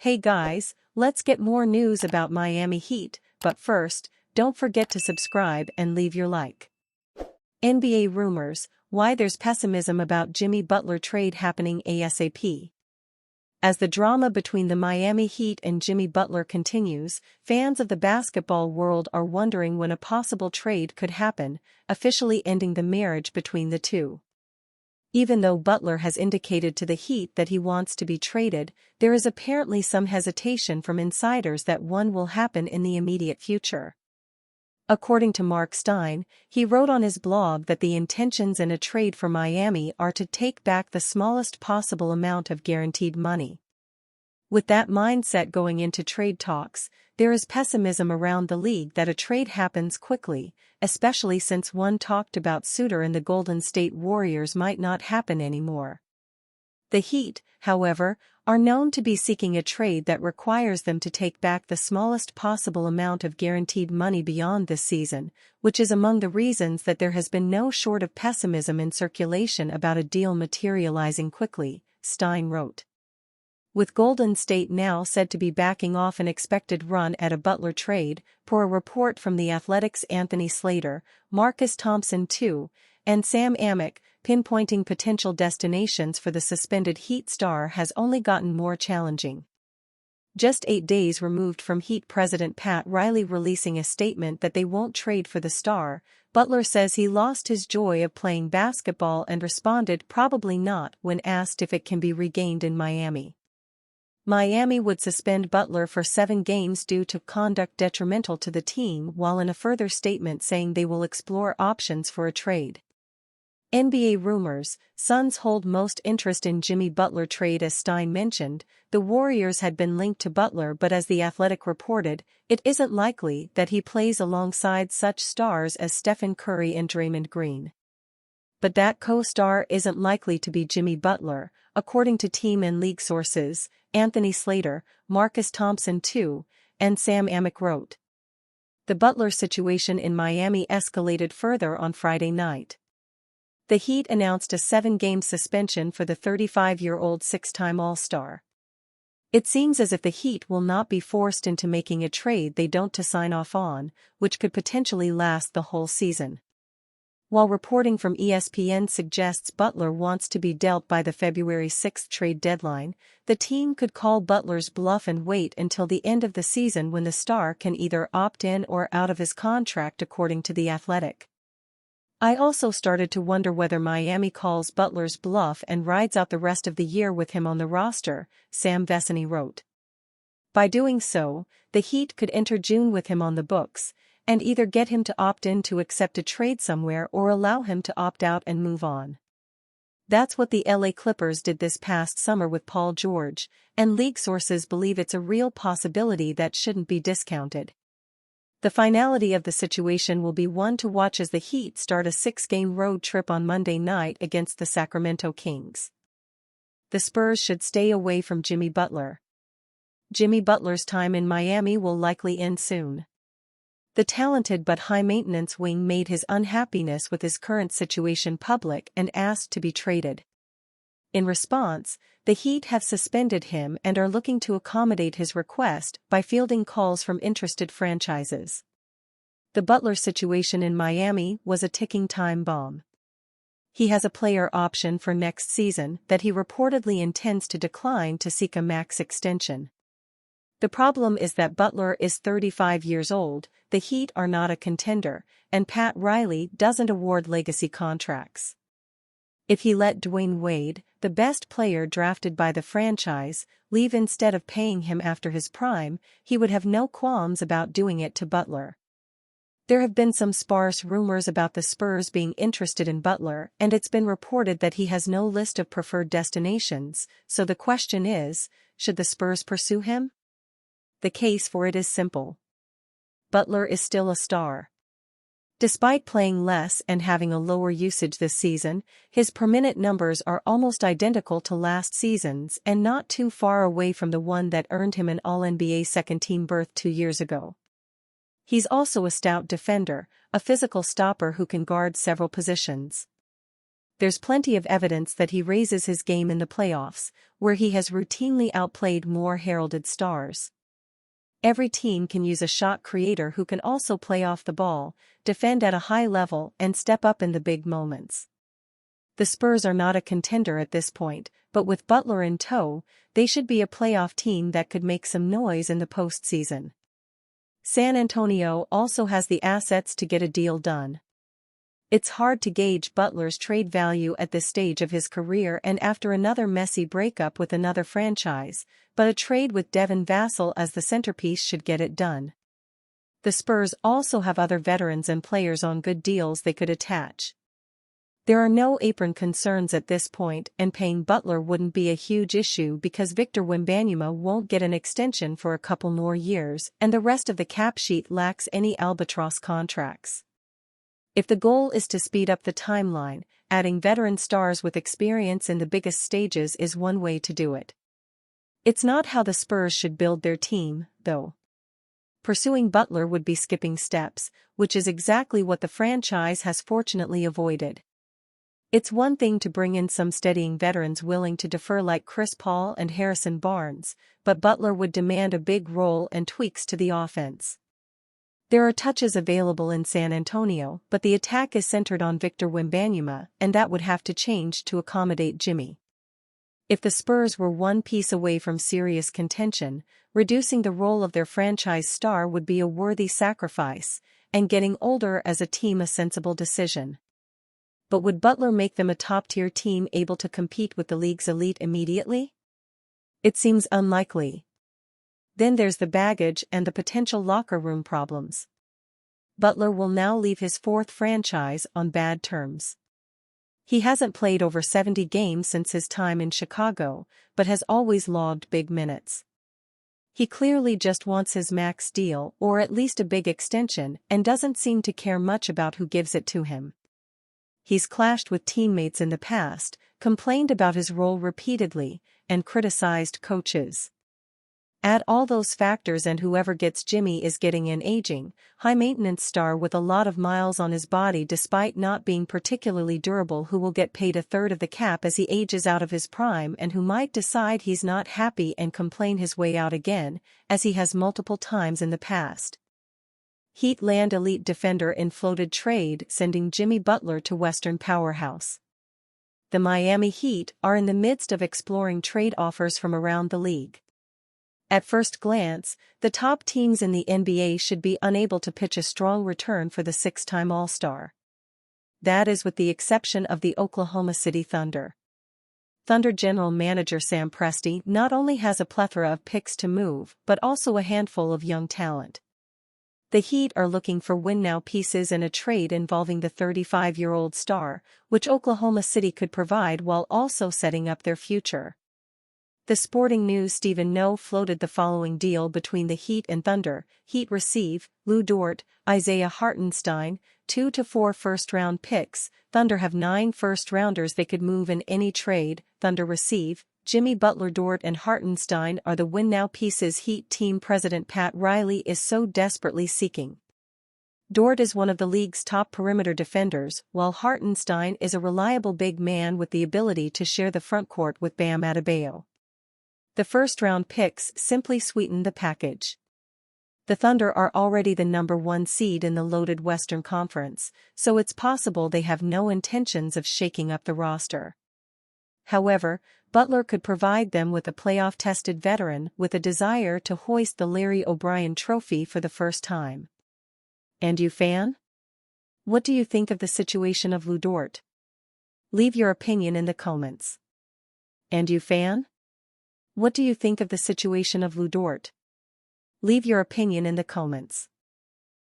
Hey guys, let's get more news about Miami Heat, but first, don't forget to subscribe and leave your like. NBA rumors, why there's pessimism about Jimmy Butler trade happening ASAP. As the drama between the Miami Heat and Jimmy Butler continues, fans of the basketball world are wondering when a possible trade could happen, officially ending the marriage between the two. Even though Butler has indicated to the Heat that he wants to be traded, there is apparently some hesitation from insiders that one will happen in the immediate future. According to Mark Stein, he wrote on his blog that the intentions in a trade for Miami are to take back the smallest possible amount of guaranteed money. With that mindset going into trade talks, there is pessimism around the league that a trade happens quickly, especially since one talked about suitor in the Golden State Warriors might not happen anymore. The Heat, however, are known to be seeking a trade that requires them to take back the smallest possible amount of guaranteed money beyond this season, which is among the reasons that there has been no short of pessimism in circulation about a deal materializing quickly, Stein wrote. With Golden State now said to be backing off an expected run at a Butler trade, per a report from The Athletic's Anthony Slater, Marcus Thompson II, and Sam Amick, pinpointing potential destinations for the suspended Heat star has only gotten more challenging. Just 8 days removed from Heat president Pat Riley releasing a statement that they won't trade for the star, Butler says he lost his joy of playing basketball and responded probably not when asked if it can be regained in Miami. Miami would suspend Butler for 7 games due to conduct detrimental to the team, while in a further statement saying they will explore options for a trade. NBA rumors, Suns hold most interest in Jimmy Butler trade. As Stein mentioned, the Warriors had been linked to Butler, but as The Athletic reported, it isn't likely that he plays alongside such stars as Stephen Curry and Draymond Green. But that co-star isn't likely to be Jimmy Butler, according to team and league sources, Anthony Slater, Marcus Thompson II, and Sam Amick wrote. The Butler situation in Miami escalated further on Friday night. The Heat announced a 7-game suspension for the 35-year-old 6-time All-Star. It seems as if the Heat will not be forced into making a trade they don't to sign off on, which could potentially last the whole season. While reporting from ESPN suggests Butler wants to be dealt by the February 6 trade deadline, the team could call Butler's bluff and wait until the end of the season when the star can either opt in or out of his contract, according to The Athletic. I also started to wonder whether Miami calls Butler's bluff and rides out the rest of the year with him on the roster, Sam Vecini wrote. By doing so, the Heat could enter June with him on the books, and either get him to opt in to accept a trade somewhere or allow him to opt out and move on. That's what the LA Clippers did this past summer with Paul George, and league sources believe it's a real possibility that shouldn't be discounted. The finality of the situation will be one to watch as the Heat start a 6-game road trip on Monday night against the Sacramento Kings. The Spurs should stay away from Jimmy Butler. Jimmy Butler's time in Miami will likely end soon. The talented but high-maintenance wing made his unhappiness with his current situation public and asked to be traded. In response, the Heat have suspended him and are looking to accommodate his request by fielding calls from interested franchises. The Butler situation in Miami was a ticking time bomb. He has a player option for next season that he reportedly intends to decline to seek a max extension. The problem is that Butler is 35 years old, the Heat are not a contender, and Pat Riley doesn't award legacy contracts. If he let Dwayne Wade, the best player drafted by the franchise, leave instead of paying him after his prime, he would have no qualms about doing it to Butler. There have been some sparse rumors about the Spurs being interested in Butler, and it's been reported that he has no list of preferred destinations, so the question is, should the Spurs pursue him? The case for it is simple. Butler is still a star. Despite playing less and having a lower usage this season, his per-minute numbers are almost identical to last season's and not too far away from the one that earned him an All-NBA second-team berth 2 years ago. He's also a stout defender, a physical stopper who can guard several positions. There's plenty of evidence that he raises his game in the playoffs, where he has routinely outplayed more heralded stars. Every team can use a shot creator who can also play off the ball, defend at a high level and step up in the big moments. The Spurs are not a contender at this point, but with Butler in tow, they should be a playoff team that could make some noise in the postseason. San Antonio also has the assets to get a deal done. It's hard to gauge Butler's trade value at this stage of his career and after another messy breakup with another franchise, but a trade with Devin Vassell as the centerpiece should get it done. The Spurs also have other veterans and players on good deals they could attach. There are no apron concerns at this point, and paying Butler wouldn't be a huge issue because Victor Wembanyama won't get an extension for a couple more years and the rest of the cap sheet lacks any albatross contracts. If the goal is to speed up the timeline, adding veteran stars with experience in the biggest stages is one way to do it. It's not how the Spurs should build their team, though. Pursuing Butler would be skipping steps, which is exactly what the franchise has fortunately avoided. It's one thing to bring in some steadying veterans willing to defer like Chris Paul and Harrison Barnes, but Butler would demand a big role and tweaks to the offense. There are touches available in San Antonio, but the attack is centered on Victor Wembanyama, and that would have to change to accommodate Jimmy. If the Spurs were one piece away from serious contention, reducing the role of their franchise star would be a worthy sacrifice, and getting older as a team a sensible decision. But would Butler make them a top-tier team able to compete with the league's elite immediately? It seems unlikely. Then there's the baggage and the potential locker room problems. Butler will now leave his fourth franchise on bad terms. He hasn't played over 70 games since his time in Chicago, but has always logged big minutes. He clearly just wants his max deal or at least a big extension and doesn't seem to care much about who gives it to him. He's clashed with teammates in the past, complained about his role repeatedly, and criticized coaches. Add all those factors and whoever gets Jimmy is getting an aging, high-maintenance star with a lot of miles on his body despite not being particularly durable who will get paid a third of the cap as he ages out of his prime and who might decide he's not happy and complain his way out again, as he has multiple times in the past. Heat land elite defender in floated trade sending Jimmy Butler to Western powerhouse. The Miami Heat are in the midst of exploring trade offers from around the league. At first glance, the top teams in the NBA should be unable to pitch a strong return for the six-time All-Star. That is with the exception of the Oklahoma City Thunder. Thunder general manager Sam Presti not only has a plethora of picks to move but also a handful of young talent. The Heat are looking for win-now pieces in a trade involving the 35-year-old star, which Oklahoma City could provide while also setting up their future. The Sporting News Stephen No floated the following deal between the Heat and Thunder. Heat receive, Lou Dort, Isaiah Hartenstein, 2 to 4 first-round picks. Thunder have 9 first-rounders they could move in any trade. Thunder receive, Jimmy Butler. Dort and Hartenstein are the win-now pieces Heat team president Pat Riley is so desperately seeking. Dort is one of the league's top perimeter defenders, while Hartenstein is a reliable big man with the ability to share the frontcourt with Bam Adebayo. The first-round picks simply sweeten the package. The Thunder are already the number 1 seed in the loaded Western Conference, so it's possible they have no intentions of shaking up the roster. However, Butler could provide them with a playoff-tested veteran with a desire to hoist the Larry O'Brien Trophy for the first time. And you, fan? What do you think of the situation of Lou Dort? Leave your opinion in the comments. And you, fan? What do you think of the situation of Lou Dort? Leave your opinion in the comments.